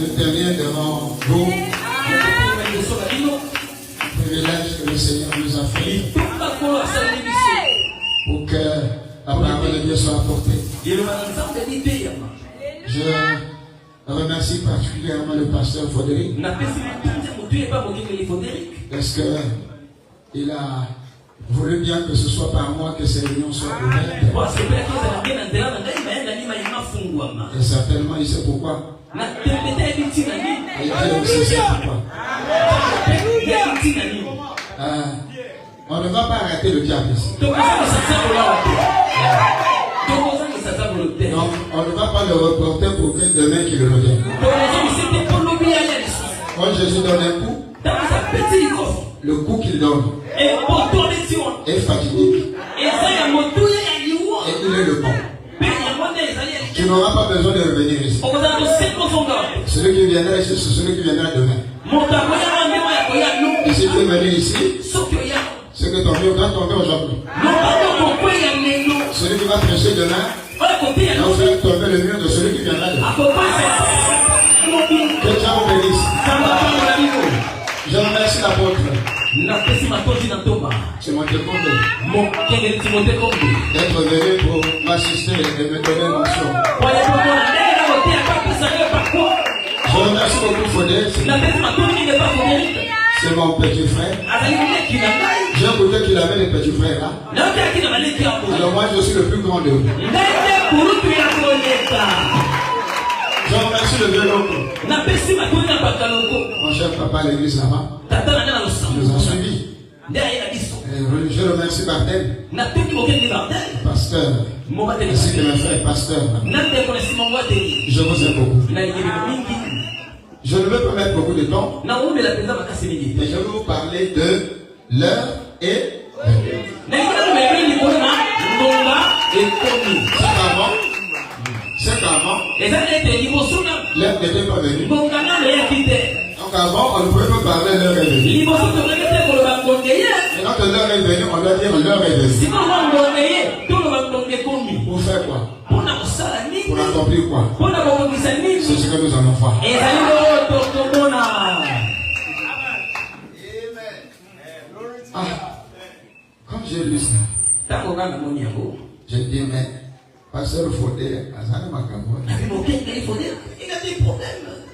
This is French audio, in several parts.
tenir devant vous. Privilège que le Seigneur nous a fait pour que la parole de Dieu soit apportée. Je remercie particulièrement le pasteur Frédéric parce qu'il a voulu bien que ce soit par moi que ces réunions soient ouvertes. Et certainement il sait pourquoi. Et Dieu aussi sait pourquoi. On ne va pas arrêter le diable ici. Donc on ne va pas le reporter pour que demain qu'il le revienne. Quand Jésus donne un coup, le coup qu'il donne est fatidique. Et il est le bon. Tu n'auras pas besoin de revenir ici. Celui qui viendra ici, c'est celui qui viendra demain. Et si tu es venu ici, c'est que ton Dieu va tomber aujourd'hui. Celui qui va prêcher demain, va faire tomber le mur de celui qui viendra demain. Que Dieu vous bénisse. Je remercie l'apôtre. C'est mon décompte d'être venu pour m'assister et me donner mention. Je remercie beaucoup Fodé. C'est mon petit frère. J'ai écouté qu'il avait des petits frères là. Alors moi je suis le plus grand d'eux. Je remercie le vieux loco. Mon cher papa à l'église là-bas nous a suivis. Je remercie Bartel, pasteur, ainsi que mes frères pasteurs. Je vous aime beaucoup. Je ne veux pas mettre beaucoup de temps, mais je vais vous parler de l'heure et c'est qu'avant, l'heure n'était pas venue. Donc avant, on ne pouvait pas parler l'heure est venue. Et quand l'heure est venue, on doit dire l'heure est venue. Pour faire quoi? Pour accomplir quoi? C'est ce que nous allons faire. Comme j'ai lu ça, je dis, mais pasteur Fodé, Azana Makambo, il a des problèmes.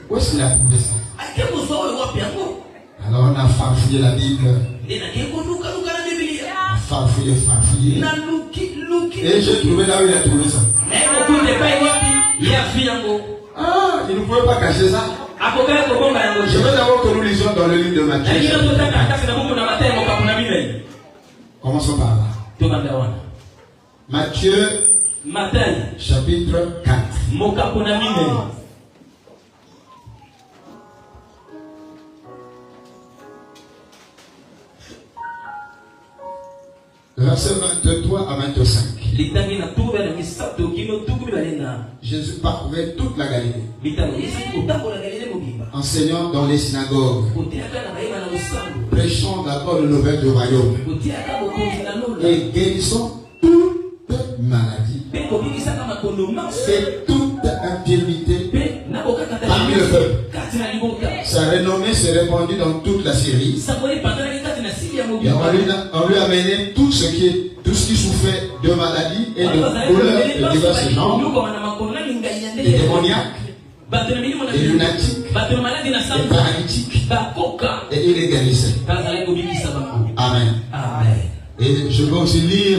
Où est-ce qu'il a trouvé ça? Alors on a farfouillé la Bible. Farfouillé. Et j'ai trouvé là où il a trouvé ça. Il ne pouvait pas cacher ça. Je veux d'abord que nous lisions dans le livre de Matthieu. Commençons par là. Matthieu chapitre 4. Verset 23 à 25. Jésus parcourait toute la Galilée, enseignant dans les synagogues, prêchant la bonne nouvelle du royaume et guérissant toute maladie et toute infirmité parmi le peuple. Sa renommée s'est répandue dans toute la Syrie. Et on lui a amené tout ce qui souffrait de maladies et de douleurs de divers genres, des démoniaques, des lunatiques, des paralytiques, et il les guérissait. Amen. Et je vais aussi lire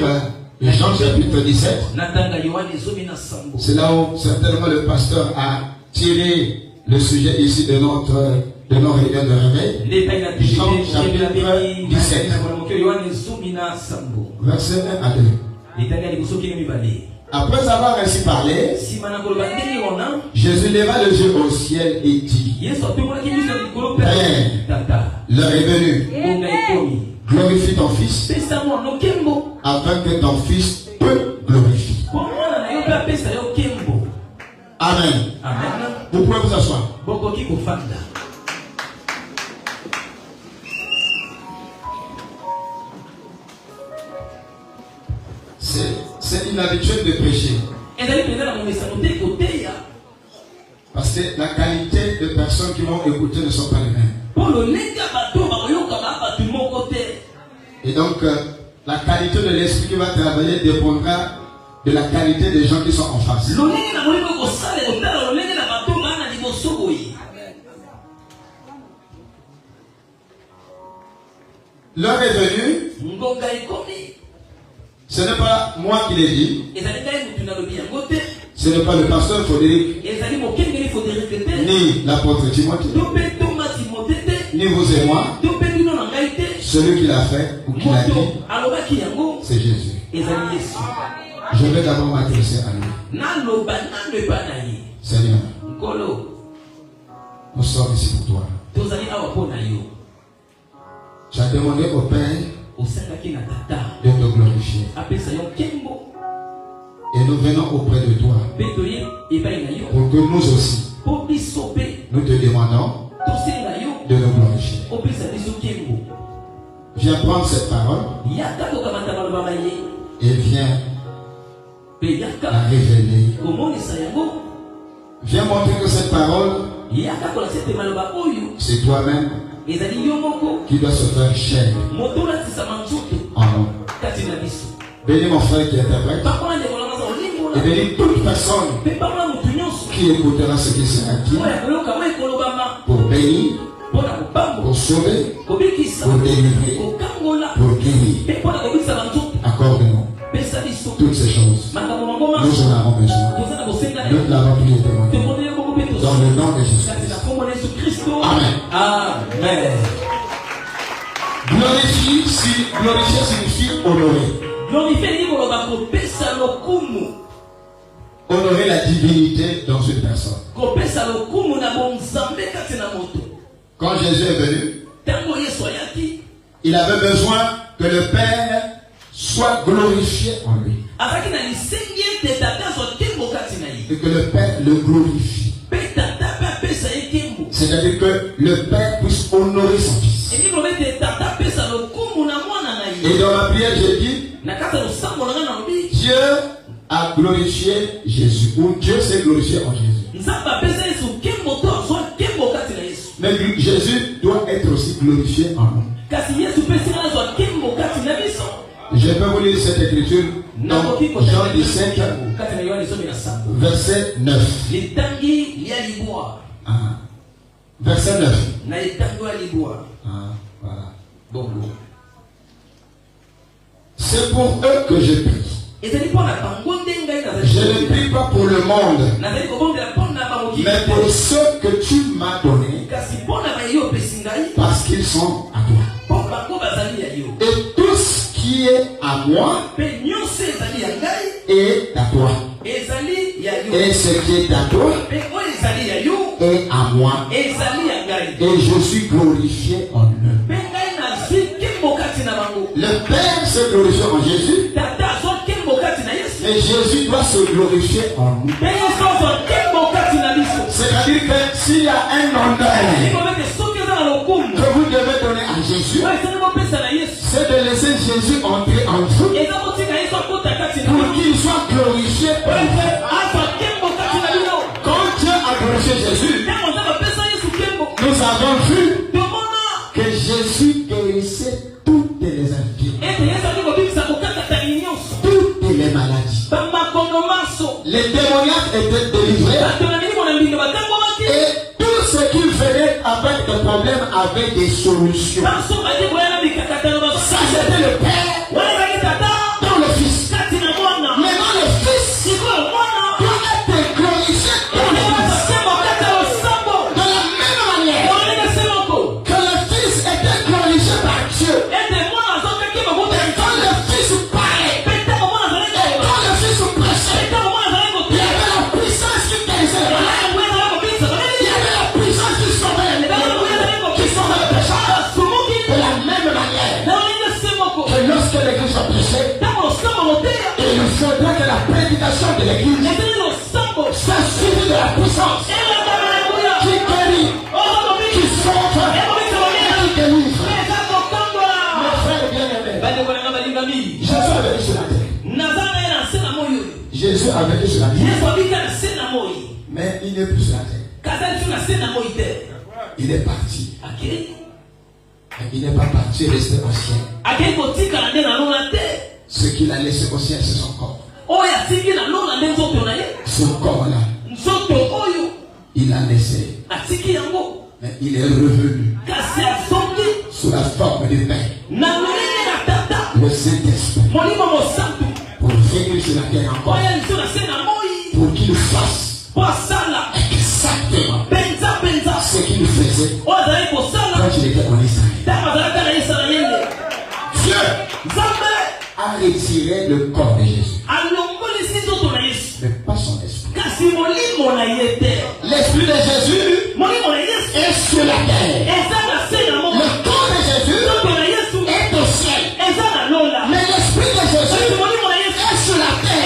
Jean chapitre 17. C'est là où certainement le pasteur a tiré le sujet ici de nos réunions de réveil. Jean chapitre 17. Verset 1 à 2. Après avoir ainsi parlé, Jésus leva les yeux au ciel et dit: Père, l'heure est venue. Glorifie ton Fils, afin que ton Fils peut glorifier. Amen. Vous pouvez vous asseoir. C'est inhabituel de prêcher. Parce que la qualité qualité de personnes qui vont écouter ne sont pas les mêmes. Et donc, la qualité de l'esprit qui va travailler dépendra de la qualité des gens qui sont en face. L'heure est venue. Ce n'est pas moi qui l'ai dit. Ce n'est pas le pasteur Frédéric, ni l'apôtre Timothée, ni vous et moi. Celui qui l'a fait ou qui l'a dit, c'est Jésus. Je vais d'abord m'adresser à lui. Seigneur, nous sommes ici pour toi. Tu as demandé au Père de te glorifier. Et nous venons auprès de toi pour que nous aussi, nous te demandons de nous glorifier. Viens prendre cette parole et viens la révéler. Viens montrer que cette parole, c'est toi-même qui doit se faire chair en nous. Bénis mon frère qui interprète. Et bénis toute personne qui écoutera ce qui sera dit pour bénir, pour sauver, pour délivrer, pour guérir. Accorde-nous toutes ces choses. Nous en avons besoin. Nous l'avons prié demandé. Dans le nom de Jésus. Amen. Amen. Glorifier signifie honorer. Honorer la divinité dans une personne. Quand Jésus est venu, il avait besoin que le Père soit glorifié en lui. Et que le Père le glorifie. C'est-à-dire que le Père puisse honorer son Fils. Et dans la prière, j'ai dit, Dieu a glorifié Jésus. Ou Dieu s'est glorifié en Jésus. Mais Jésus doit être aussi glorifié en nous. Je peux vous lire cette écriture dans Jean 17, verset 9. Verset 9. Voilà. C'est pour eux que je prie. Je ne prie pas pour le monde, mais pour ceux que tu m'as donnés, parce qu'ils sont à toi. Et tout ce qui est à moi est à toi. Et ce qui est à toi est à moi. Et je suis glorifié en eux. Le Père se glorifie en Jésus. Et Jésus doit se glorifier en nous. C'est-à-dire que s'il y a un honneur que vous devez donner à Jésus, c'est de laisser Jésus entrer en vous pour qu'il soit glorifié. Quand Dieu a glorifié Jésus, nous avons vu que Jésus guérissait toutes les infirmités, toutes les maladies. Les démoniaques étaient délivrés. Et tout ce qui venait avec des problèmes avait des solutions. Ça c'était le Père dans le Fils. Maintenant le Fils doit être glorifié dans l'Église. De la même manière que le Fils était glorifié par Dieu. Et quand le Fils parlait, et quand le Fils prêchait, il y avait la puissance qui guérissait les malades. Il y avait la puissance qui sauvait les pécheurs. De la même manière que lorsque l'Église a prêché, il faudra que la prédication de l'Église soit suivie de la puissance qui guérit, qui sauve et qui délivre. Mes frères bien-aimés, Jésus avait dit sur la terre. Jésus avait dit sur la terre. Mais il n'est plus sur la terre. Il est parti. Il n'est pas parti rester au ciel. Ce qu'il a laissé au ciel, c'est son corps. Ce corps-là, il a laissé. Mais il est revenu sous la forme du Père. Le Saint-Esprit. Pour venir sur la terre encore. Pour qu'il fasse exactement ce qu'il faisait quand il était en Israël. Dieu a retiré le corps de Jésus, mais pas son esprit. L'esprit de Jésus est sur la terre. Le corps de Jésus est au ciel. Mais l'esprit de Jésus est sur la terre.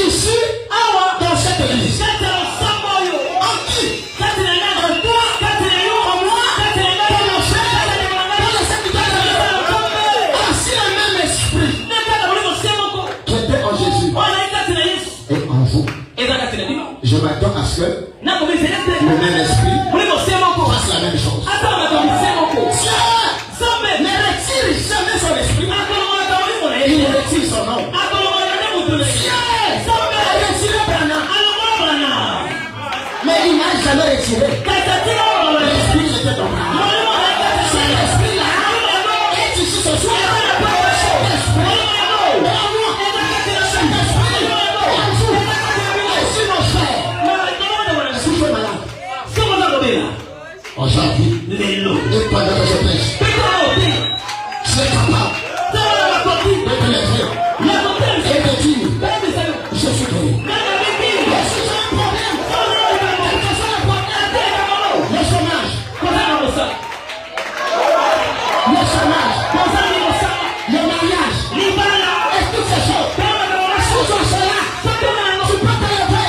Ici, dans cette église. Je m'attends à ce que le même esprit fasse la même chose. Dieu ne retire jamais son esprit. Il retire son nom. Dieu a retiré Branham. Mais il n'a jamais retiré. L'esprit était dans Branham. Cet esprit-là est ici ce soir. Aujourd'hui, et pendant que je prêche, c'est capable de te lever et de dire, je suis guéri. Mais si j'ai un problème, quel que soit le problème, le chômage, le mariage, et toutes ces choses, si je suis là, tu peux te lever,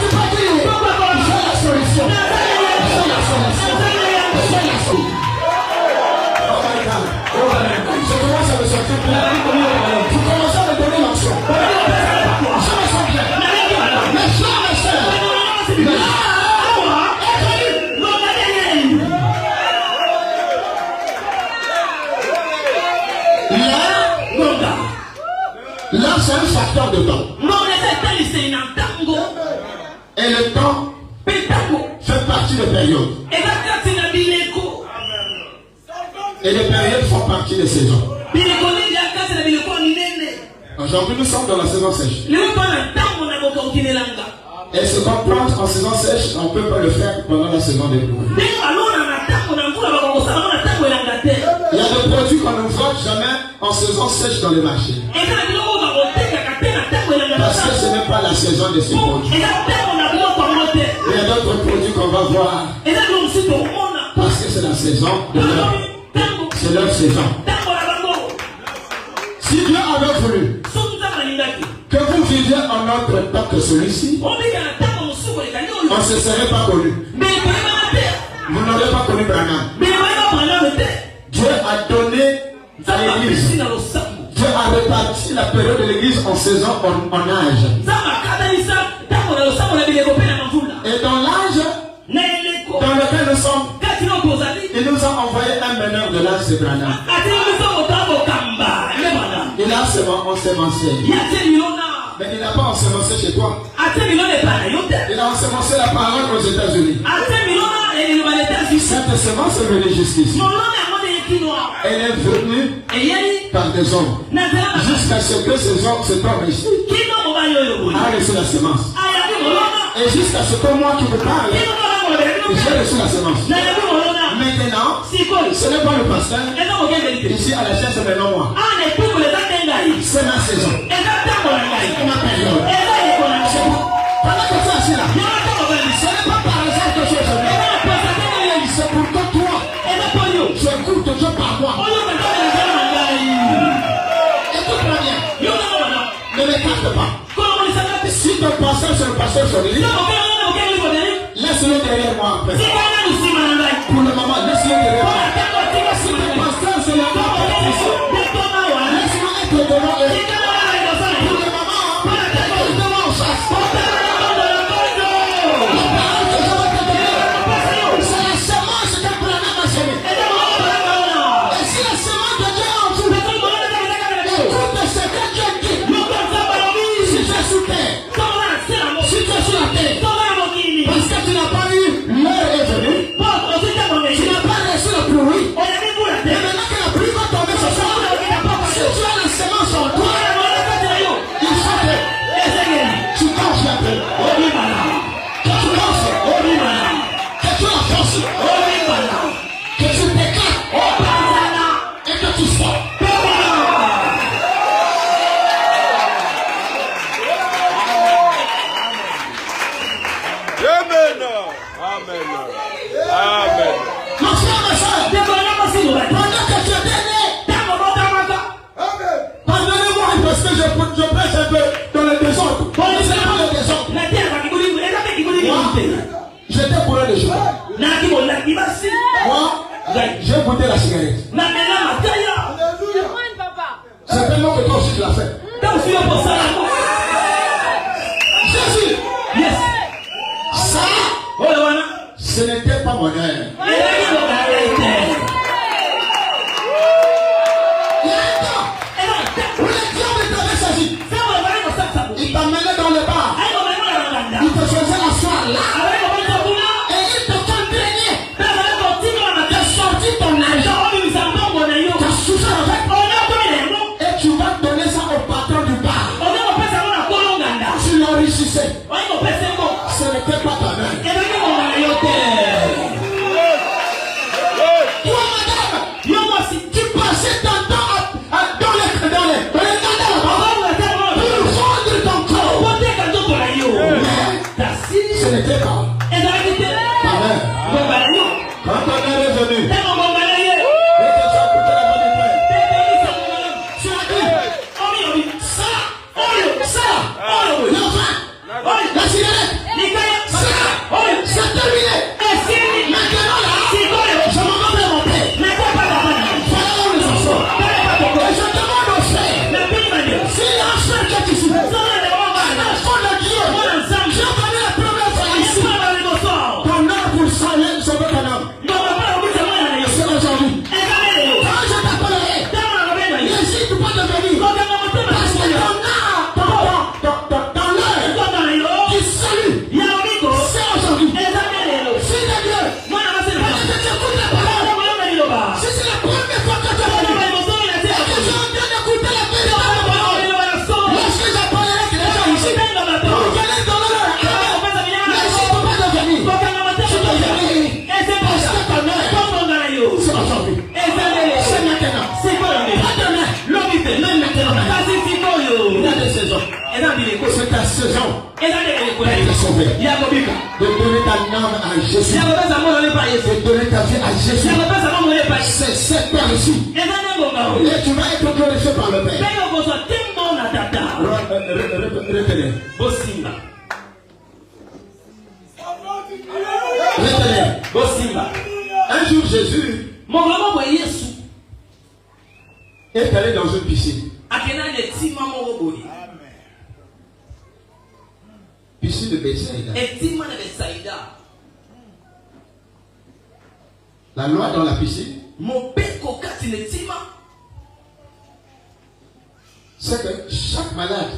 tu peux dire, j'ai la solution. Je commence à me sentir plein. Tu commences à me donner l'option. Je me sens bien. Mes frères, mes sœurs, là, c'est un facteur de temps. Et le temps fait partie de périodes. Et les périodes font partie des saisons. Aujourd'hui, nous sommes dans la saison sèche. Et se comprendre en saison sèche, on ne peut pas le faire pendant la saison des pluies. Il y a des produits qu'on ne voit jamais en saison sèche dans les marchés. Parce que ce n'est pas la saison de ces produits. Il y a d'autres produits qu'on va voir. Parce que c'est la saison de leur. C'est leur saison. Si Dieu avait voulu que vous viviez en autre temps que celui-ci, on ne se serait pas connu. Vous n'aurez pas connu Branham. Dieu a donné à l'église. Dieu a réparti la période de l'église en saison, en âge. Et dans l'âge dans lequel nous sommes, il nous a envoyé un meneur de l'âge de Branham. Il a ensemencé. Mais il n'a pas ensemencé chez toi. Il a ensemencé la parole aux États-Unis. Cette semence est venue jusqu'ici. Elle est venue par des hommes. Jusqu'à ce que cet homme ici a reçu la semence. Et jusqu'à ce que moi qui vous parle, j'ai reçu la semence. Maintenant, ce n'est pas le pasteur. Ici à la chaise, c'est maintenant moi. C'est ma saison. C'est ma période. Pendant que tu es assis là, ce n'est pas par exemple que je suis venu. C'est pour que toi, tu écoutes Dieu par moi. Écoute-moi bien. Ne m'écarte pas. Si ton pasteur, c'est le pasteur Solili, laisse-le derrière moi après. Pour le moment, laisse-le derrière moi. Si ton pasteur, c'est le pasteur, laisse-moi être devant eux. Pour le moment, laisse-moi en face. combien de choses? Moi, j'ai goûté la cigarette. C'est tellement que toi aussi tu l'as fait. Jésus. Yes. Ça, ce n'était pas mon œuvre. Il t'amenait dans le bar. Il te faisait asseoir là. Et il te contraignait de sortir ton argent. Tu as souffert avec. Et tu vas donner ça au patron du bar. Tu l'enrichissais. Ce n'était pas ta main. Toi, madame, tu passais ton temps dans les là-bas pour vendre ton corps. Ce n'était pas ta main. Quand on est revenu, et que tu as coupé la bonne étoile, tu as dit ça, le vin, la cigarette, ça, c'est terminé. Maintenant là, je m'en vais vers mon père. Voilà où nous en sommes. Et je demande au frère, s'il y a un frère qui est ici, un enfant de Dieu, j'ai venu la première fois ici, ton âme pour sauver ton âme. C'est aujourd'hui. Quand je t'appellerai, n'hésite pas de venir. Parce que ton âme, qui salue, c'est aujourd'hui. Fils de Dieu, peut-être que tu écoutes la parole. Si c'est la première fois que tu es venu, et que tu es en train d'écouter la véritable parole, lorsque j'appellerai quelqu'un ici, pour venir donner leur âme, n'hésite pas de venir. Tu peux venir. Parce que ton âme, c'est aujourd'hui. C'est maintenant. Pas demain. Même maintenant. Il y a des saisons. C'est ta saison d'être sauvé. De donner ta âme à Jésus. De donner ta vie à Jésus. C'est cette paix ici. Et tu vas être glorifié par le Père. Retenez. Retenez. Un jour Jésus est allé dans une piscine. Piscine de Bethsaïda. La loi dans la piscine, c'est que chaque malade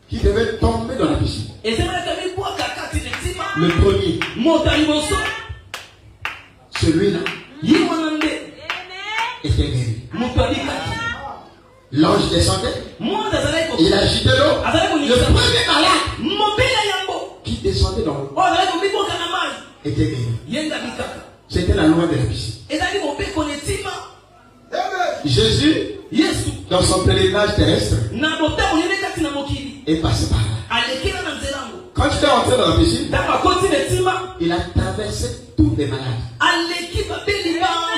qui devait tomber dans la piscine, le premier, celui-là, était guéri. L'ange descendait, il agitait l'eau. Le premier malade qui descendait dans l'eau était guéri. C'était la loi de la piscine. Jésus, dans son pèlerinage terrestre, est passé par là. Quand tu es entré dans la piscine, il a traversé tous les malades.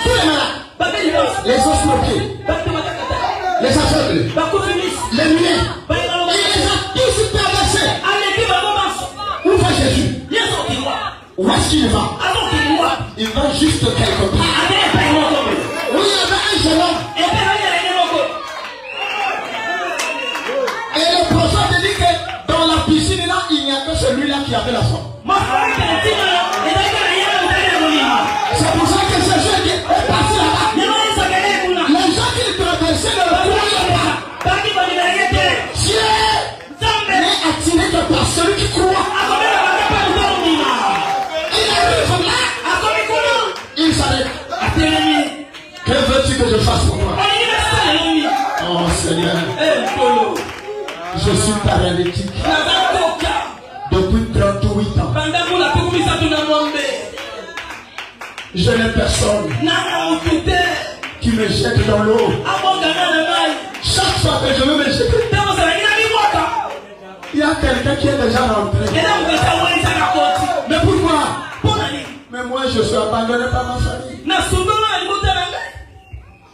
Tous les malades. Les estropiés, les aveugles, les muets. Il les a tous traversés. Où va Jésus? Où est-ce qu'il va? Il va juste quelque part. Oui, il y avait un jeune homme. Et le prophète dit que dans la piscine là, il n'y a que celui-là qui avait la soif. C'est pour ça que Jésus est passé là-bas. Les gens qui traversaient ne le croyaient pas. Dieu n'est attiré que par celui qui croit. Il arrive là. Il s'arrête. Que veux-tu que je fasse pour toi? Oh Seigneur, je suis paralytique depuis 38 ans. Je n'ai personne qui me jette dans l'eau. Chaque fois que je veux me jeter, il y a quelqu'un qui est déjà rentré. Mais pourquoi? Mais moi je suis abandonné par ma famille.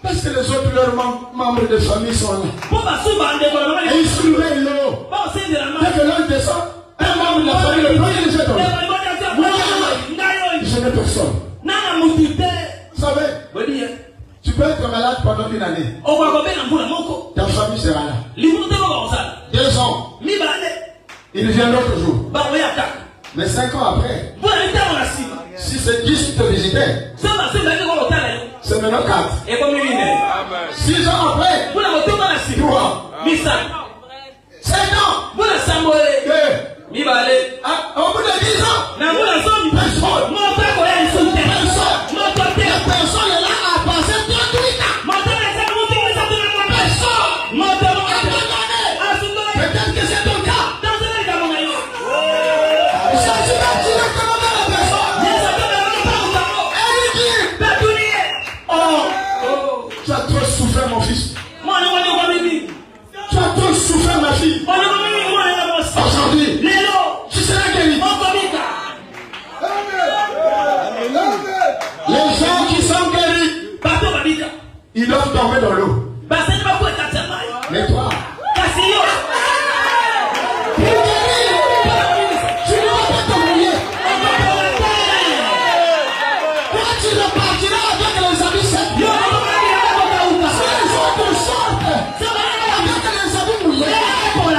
Parce que les autres leurs membres de famille sont là. Et ils soulevaient l'eau. Dès que l'on descend, un membre membre de la famille, le premier des étoiles. Je n'ai personne. Vous savez, tu peux être malade pendant une année. Ta famille sera là. 2 ans. Il vient l'autre jour. Mais 5 ans après, si c'est 10 qui te visitaient, c'est maintenant 4. 6 ans après, 3. 7 ans. Au bout de 10 ans, personne est là à passer 38 ans. Peut-être que c'est ton cas. Ça, tu vas tirer comment la personne. Elle dit, oh, tu as trop souffert mon fils. Tu as trop souffert ma fille. Aujourd'hui, tu seras guéri. Les gens qui sont guéris, ils doivent dormir dans l'eau. Mais toi, tu es guéri. Tu ne vas pas te mouiller. Toi, tu repartiras avec les habits secs. Si les autres sortent avec les habits mouillés, toi, tu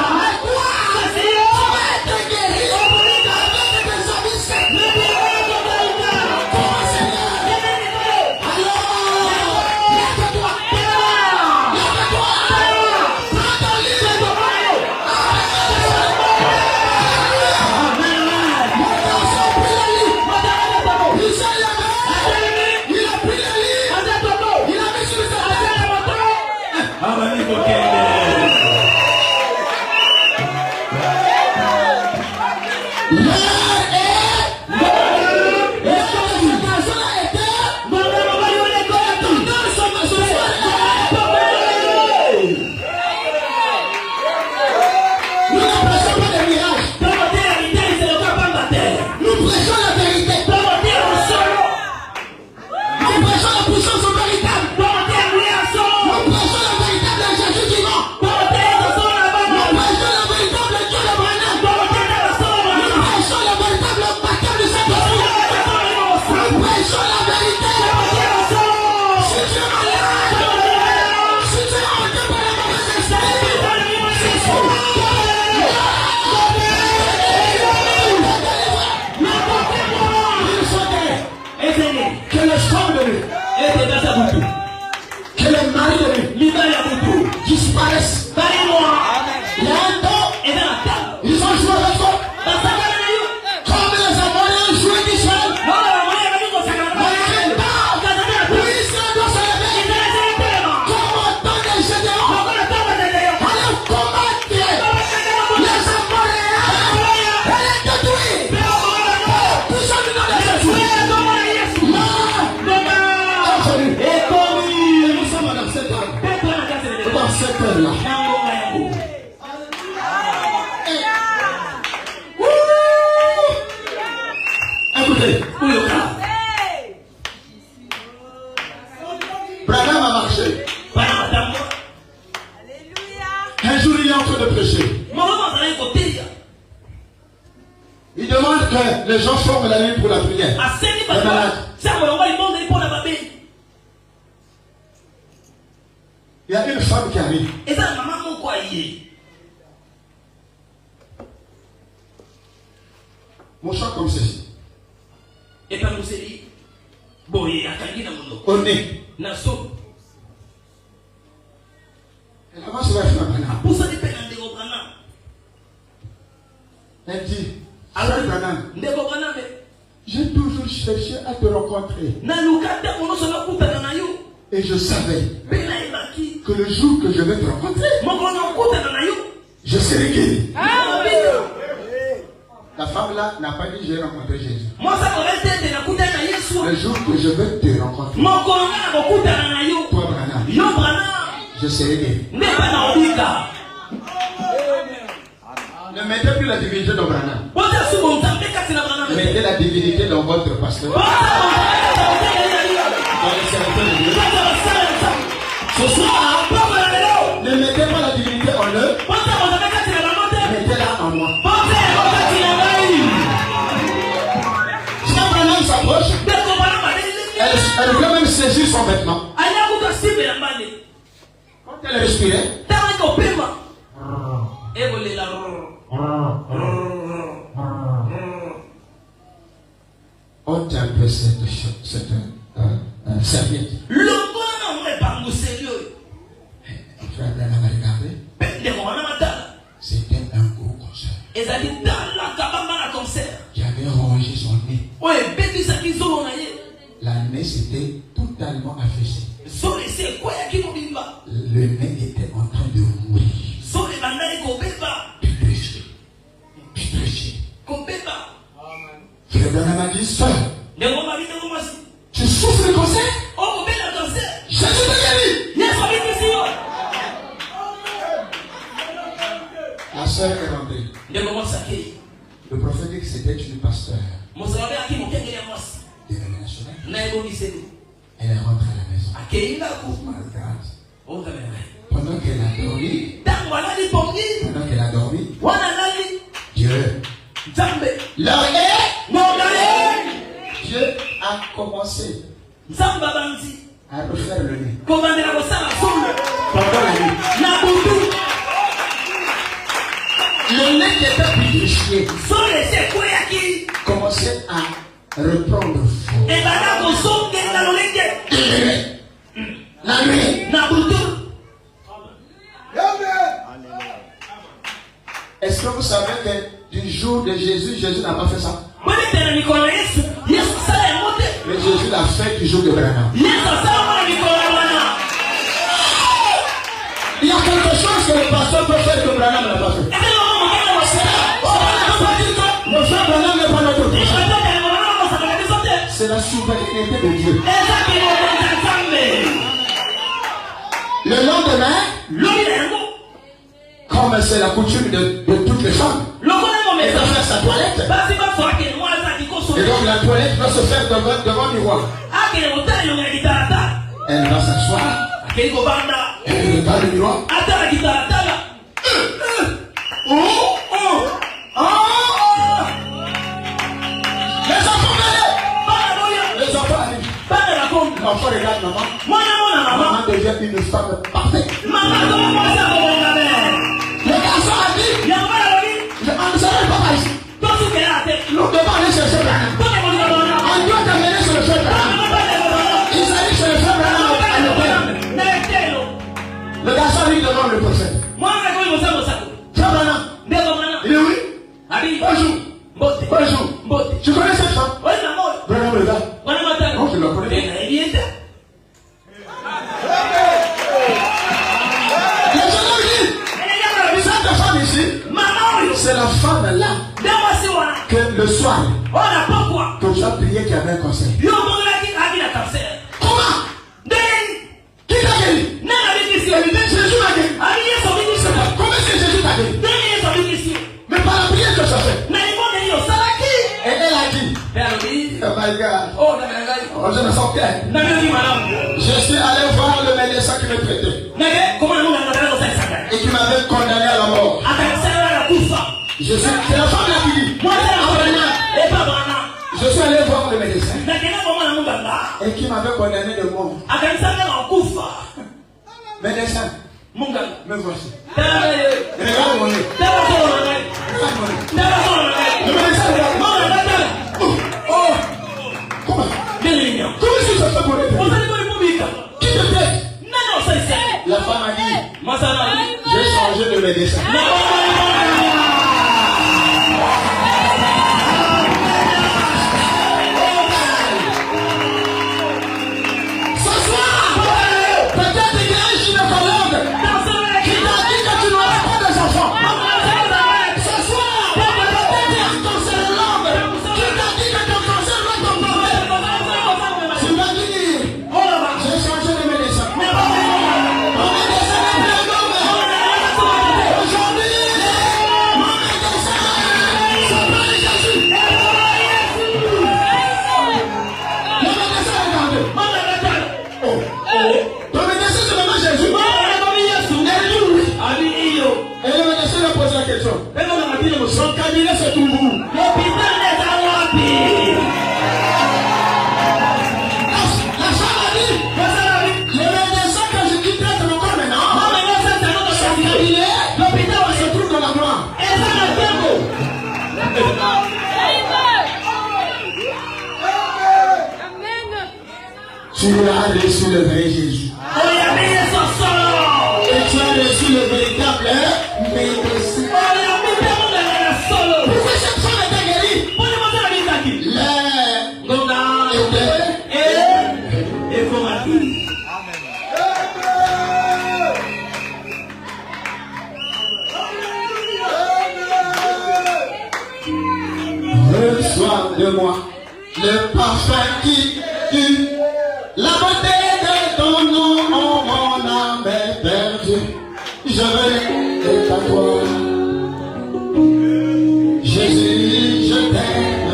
vas être guéri avec les habits secs. Comment Seigneur? Alors, lève-toi. Prends ton lit. Mon garçon a pris le lit. Il s'est levé. Il a pris le lit. Il a mis sur sa tête. Nous ne prêchons pas des mirages. Nous prêchons la vérité. Nous prêchons la puissance véritable. Nous prêchons la véritable Jésus vivant. Nous prêchons la véritable Dieu de Branham. Nous prêchons la véritable baptême du Saint-Esprit. Nous prêchons la vérité. Si tu es malade, si tu es hanté par la mauvaise esprit, que les femmes de lui, que les maris de lui disparaissent. Il y a un temps, ils ont joué avec toi comme les Amoréens jouaient d'Israël. Mais il y a un temps où Israël doit se lever comme au temps des Gédéons. Allez combattre les Amoréens et les détruire. Tous en nom de Jésus. Nous sommes dans cette heure. Dans cette heure-là. Écoutez, Branham a marché. Un jour, il est en train de prêcher. Il demande que les gens forment la ligne pour la prière. Les malades. Il y a une femme qui arrive. Mon chant comme ceci. Au nez. Et là-bas, c'est la femme Branham. Elle dit, alors Branham, j'ai toujours cherché à te rencontrer. Et je savais que le jour que je vais te rencontrer, je serai guéri. La femme là n'a pas dit j'ai rencontré Jésus. Le jour que je vais te rencontrer, toi Branham, je serai guéri. Ne mettez plus la divinité dans Branham. Mettez la divinité dans votre pasteur. Dans les serviteurs de Dieu. Ce soir, ne mettez pas la divinité en eux. Mettez-la en moi. son vêtement. Quand elle respirait, ôte un peu cette serviette. Frère Branham a regardé. C'était un gros concert. Qui avait rongé son nez. La nez s'était totalement affaissée. Le nez était en train de mourir. Putréfié. Frère Branham a dit, sœur, tu souffres de cancer? Jésus te guérit. La sœur est rentrée. Le prophète dit que c'était une pasteur dénominationnelle. Elle est rentrée à la maison. Pendant qu'elle a dormi, Dieu a commencé à refaire le nez. Pendant la nuit. Le nez qui était putréfié commençait à reprendre forme. La nuit. Est-ce que vous savez que du jour de Jésus, Jésus n'a pas fait ça? Mais Jésus l'a fait du jour de Branham. Il y a quelque chose que le pasteur peut faire que Branham n'a pas fait. Le frère Branham n'est pas notre pasteur. C'est la souveraineté de Dieu. Le lendemain, comme c'est la coutume de toutes les femmes, elle va faire sa toilette. Et donc la toilette va se faire devant le miroir. Elle va s'asseoir. Elle regarde le miroir. Les enfants arrivent. L'enfant regarde maman. Maman devient une femme parfaite. Le garçon a dit, je ne serai pas ici. Nous devons aller chercher Branham. On doit t'amener sur le frère Branham. Ils arrivent sur le frère Branham à l'hôtel. Le garçon lui demande le prophète. Frère Branham. Il est oui. Bonjour. Bonjour. Tu connais cette femme? Branham est là. Non, je la connais. Cette femme ici, c'est la femme là que le soir que tu as prié qu'il y avait un cancer. Comment? Qui t'a guéri? Jésus m'a guéri. Comment est-ce que Jésus t'a guéri? Mais par la prière que tu as fait. Et elle a dit, oh my God, je me sens bien. Je suis allé voir le médecin qui me traitait et qui m'avait condamné à la mort. C'est la femme là qui dit, je suis allé voir le médecin et qui m'avait condamné de mort. Médecin, me voici. Regarde mon nez. Le médecin regarde. Oh, comment? Comment est-ce que ça fait pour les qui te plaît? La femme a dit, j'ai changé de médecin. Son cabinet se trouve où? L'hôpital est à Wapi. La femme a dit, Tu as reçu le vrai Jésus. Et tu as reçu le véritable médecin. Pourquoi cette femme était guérie? Reçois de moi le parfum qui tue. La beauté de ton nom, mon âme est perdue. Je veux être à toi. Jésus, je t'aime.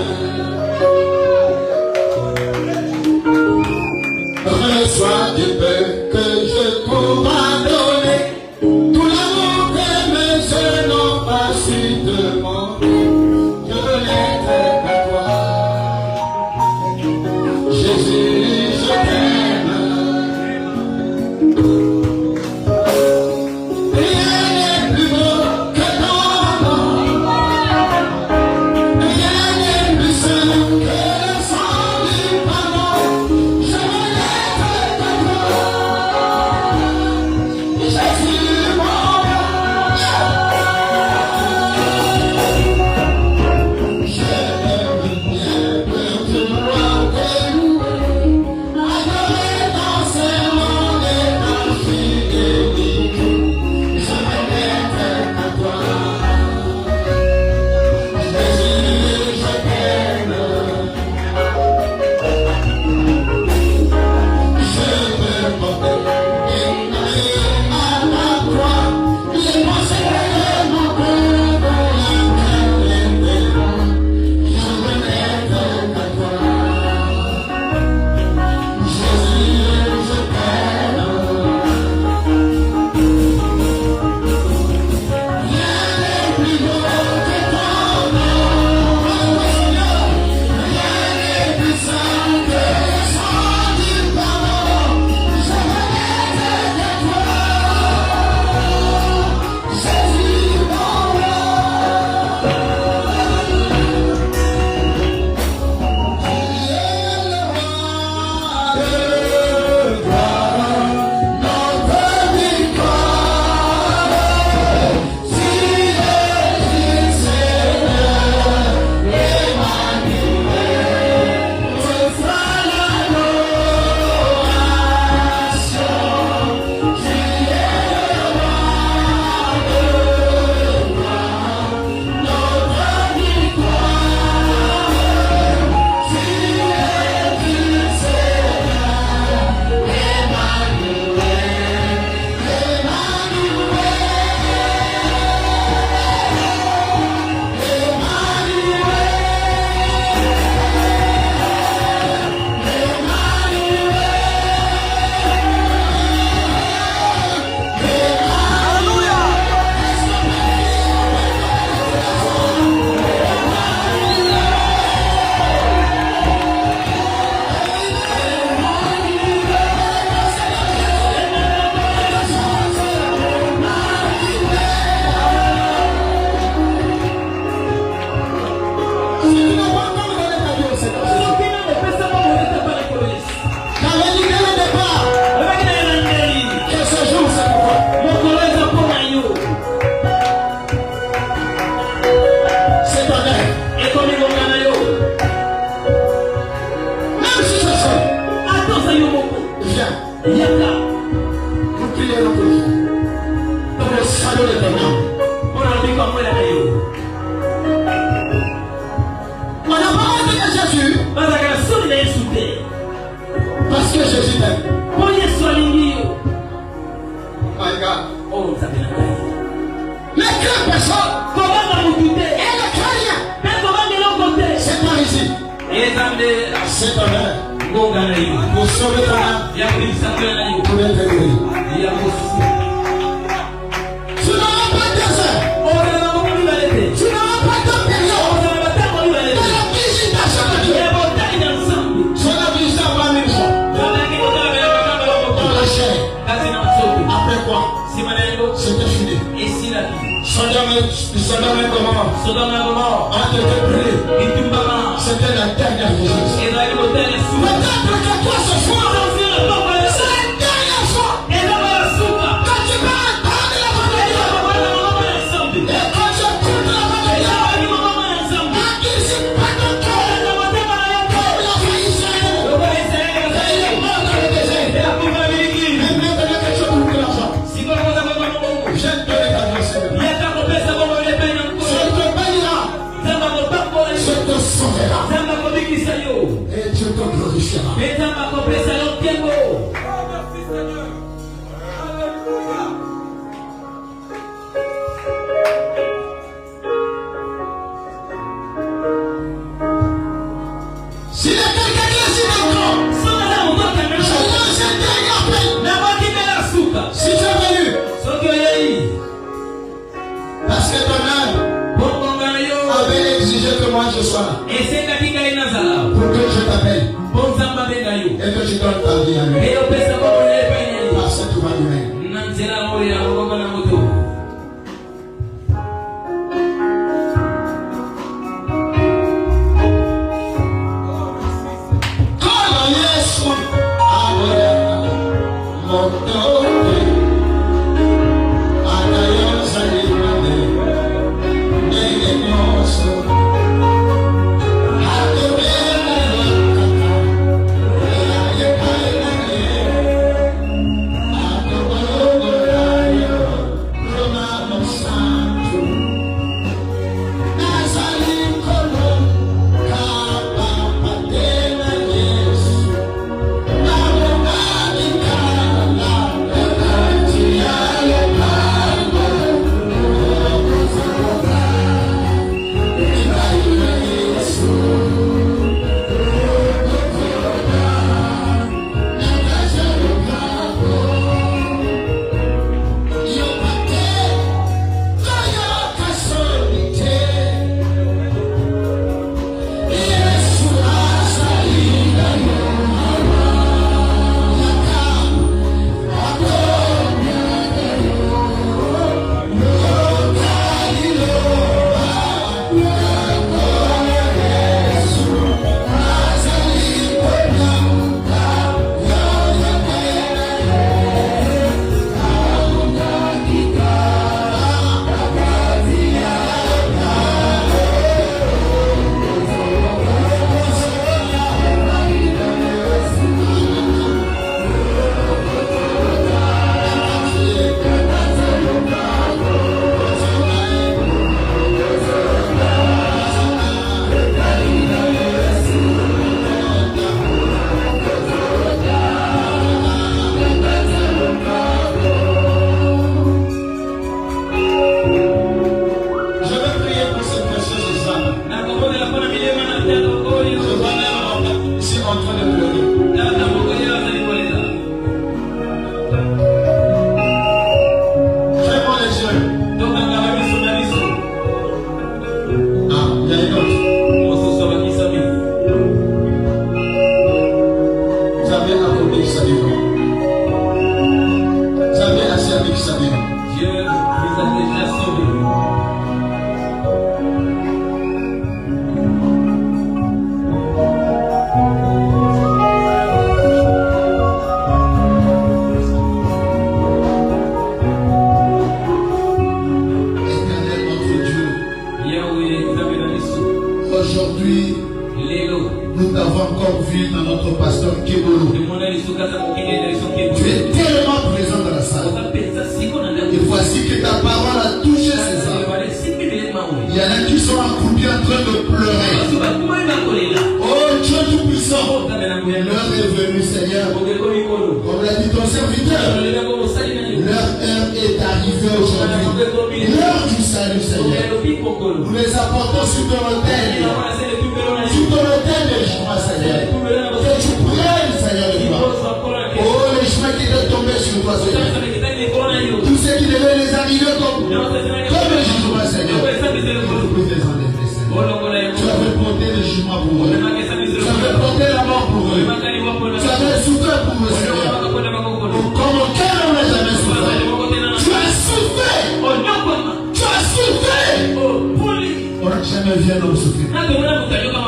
Reçois du peu que je pourrai donner. Tout l'amour que mes yeux n'ont pas su demander. Je veux être à toi. Jésus, je t'aime. Rien n'est plus beau que ton nom. Rien n'est plus saint que le sang du pardon. Je veux être à toi. Jésus, mon roi. Je veux bien te voir louer, adorer dans ce monde et dans fidélité. Je veux être à toi. Jésus, je t'aime. Je veux porter une main à la croix, les pensées de mon cœur dans la crainte des lois. Je veux être à toi. Jésus, je t'aime. Rien n'est plus beau que ton nom, Seigneur. Rien n'est plus saint que le sang du pardon. Je veux être à toi. Jésus, mon roi. Parce que Jésus t'aime. My God. Mais que personne. Elle ne craint rien. C'est par ici. C'est ton âme. Pour sauver ton âme. Pour être guéri. Tu n'auras pas 2 heures. Tu n'auras pas de période. De la visitation de Dieu. C'est la visitation 20 000 fois. Dans la chair. Après quoi? C'était fini. Sodome et Gomorrhe ont été brûlés. C'était la dernière chose. Peut-être que toi ce soir, sauvera. Et Dieu te glorifiera. S'il y a quelqu'un qui est sur l'écran, je lance un dernier appel. Si tu es venu, parce que ton âme avait exigé que moi je sois là, pour que je t'appelle et que tu donnes ta vie à lui. Par cette voie humaine.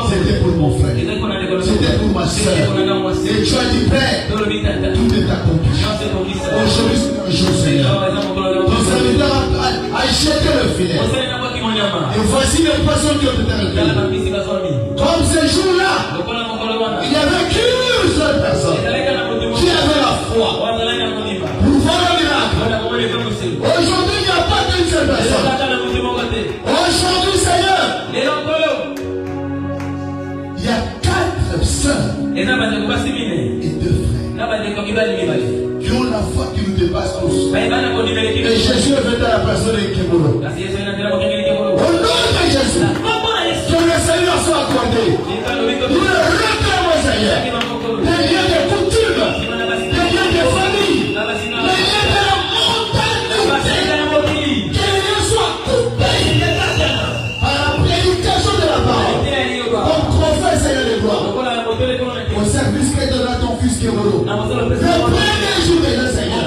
C'était pour mon frère, c'était pour ma soeur. Et tu as dit, Père, tout est accompli. Aujourd'hui, c'est un jour, Seigneur. Ton serviteur a jeté le filet. Et voici les poissons qui ont été recueillis. Comme ce jour-là, il y avait qu'une seule personne qui avait la foi pour voir le miracle. Aujourd'hui, il n'y a pas qu'une seule personne. Aujourd'hui, Seigneur, sœurs et 2 frères qui ont la foi qui nous dépasse tous. Et Jésus est venu à la personne de Kemolo. Au nom de Jésus, que le Seigneur soit accordé. Nous le réclamons, Seigneur. Les liens de coutume, les liens de famille, les liens de la montagne, que les liens soient coupés par la prédication de la parole. Comme prophète, Seigneur de gloire. Au service que donnera ton fils Kemolo. Le premier jour de le Seigneur.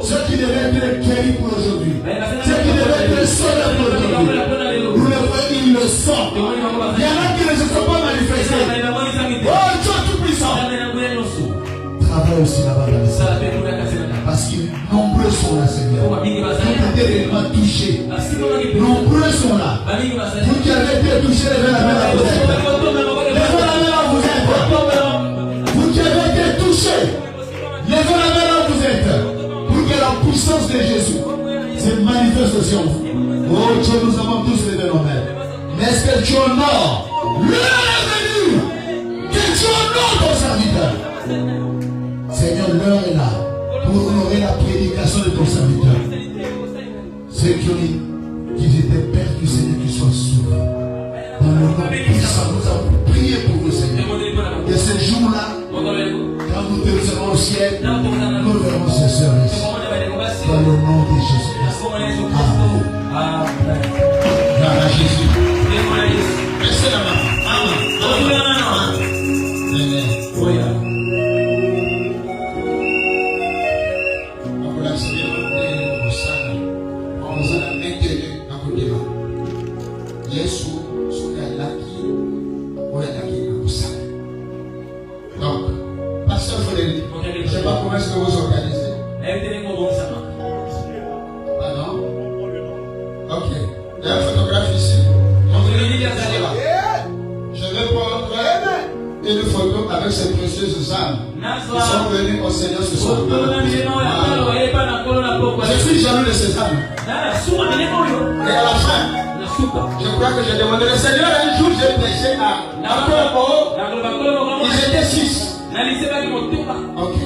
Ceux qui devaient être guéris pour aujourd'hui. Ceux qui devaient être sauvés pour aujourd'hui. Nous le voyons, ils le sont. Il y en a qui ne se sont pas manifestés. Oh, Dieu tout-puissant. Travaille aussi là-bas dans le Seigneur. Parce que nombreux sont là, Seigneur. Vous qui avez été réellement touchés. Nombreux sont là. Vous qui avez été touchés, levez la main à vous êtes. Levez la main à vous êtes. Vous qui avez été touchés, levez la main à vous êtes. Pour que la puissance de Jésus se manifeste sur vous. Oh Dieu, nous avons tous levé nos mains. Mais est-ce que tu honores l'heure est venue que tu honores ton serviteur? Seigneur, l'heure est là pour honorer la prédication de ton serviteur. Ceux qui étaient perdus, Seigneur, qui soient sauvés. Dans le nom puissant, nous avons prié pour vous, Seigneur. Et ce jour-là, quand nous te serons au ciel, nous verrons ces sœurs ici. Dans le nom de Jésus. Amen. Amen. Gloire à Jésus. Laissez la main. Amen. Donc, pasteur Frédéric, je ne sais pas comment est-ce que vous organisez. Pardon? Ok. Il y a un photographe ici. Je vais prendre une photo avec ces précieuses âmes qui sont venues au Seigneur ce soir. Je suis jaloux de ces âmes. Et à la fin, je crois que j'ai demandé le Seigneur. Un jour, j'ai prêché à Congo. Ils étaient 6. Ok.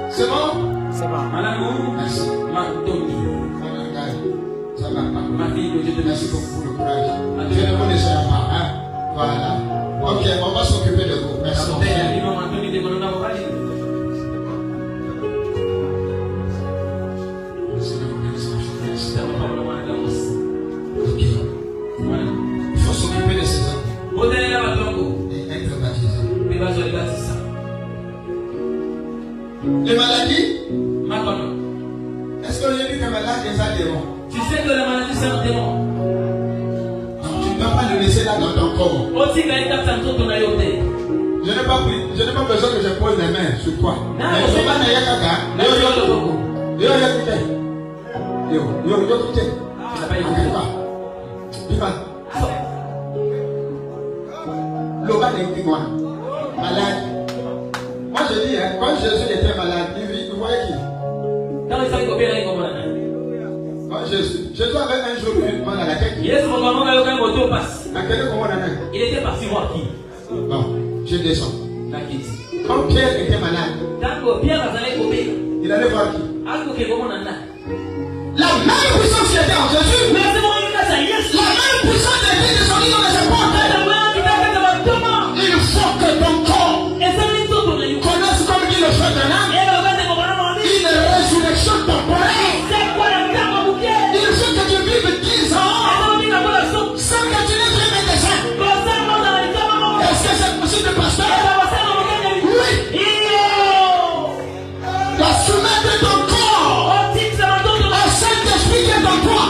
C'est bon? C'est bon. Merci. Ça va pas. Merci beaucoup pour le courage. Je vais demander ça à ma main. Voilà. Ok, on va s'occuper de vous. Merci. Ok. Il faut s'occuper de ces hommes. Et être baptisé. Les maladies? Est-ce que j'ai dit que malade est un démon? Tu sais que la maladie c'est un démon. Donc tu ne peux pas le laisser là dans ton corps. Je n'ai pas besoin que je pose les mains sur toi. Malade. Moi je dis, quand Jésus était malade, il voyait qui? Jésus avait un jour une mal à la tête. Il était parti voir qui? Bon, je descends. Quand Pierre était malade, il allait voir qui? La même puissance qui était en Jésus. La même puissance qui était descendue dans les épaules. Il faut que ton corps connaisse comme il le fait maintenant une résurrection temporaire. Il faut que tu vives 10 ans sans que tu n'aies jamais de ça. Est-ce que c'est possible, pasteur? Oui. La soumettre ton corps au Saint-Esprit qui est en toi.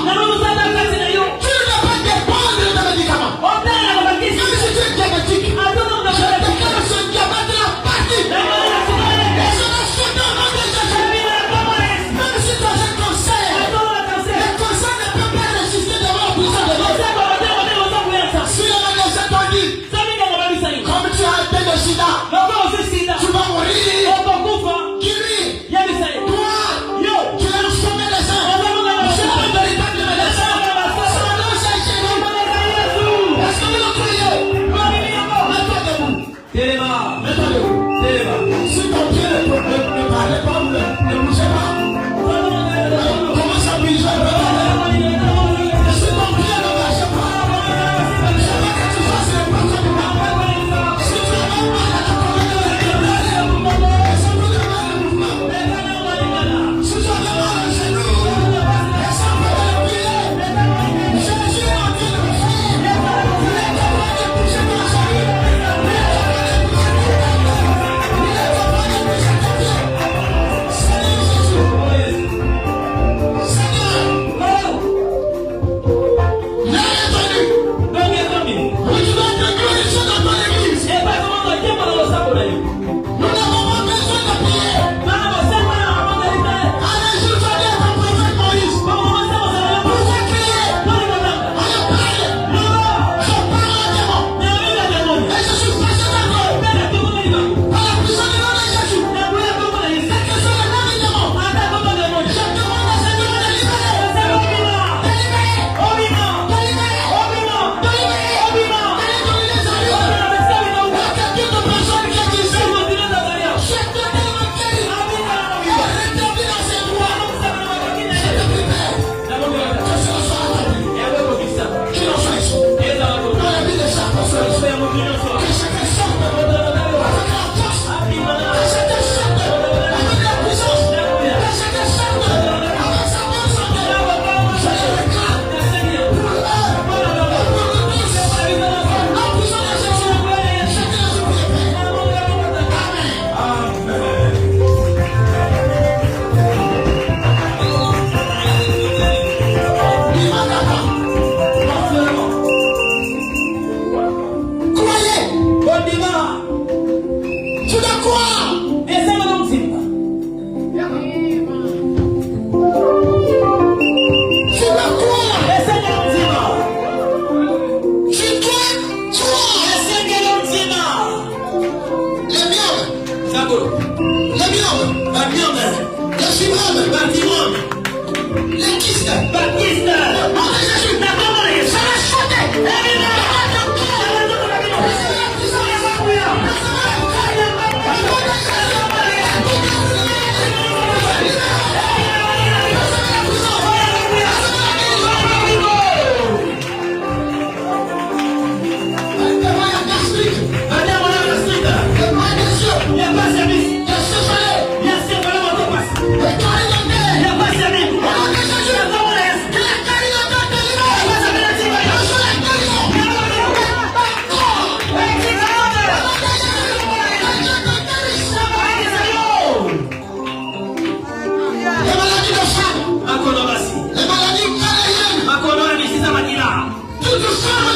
Sors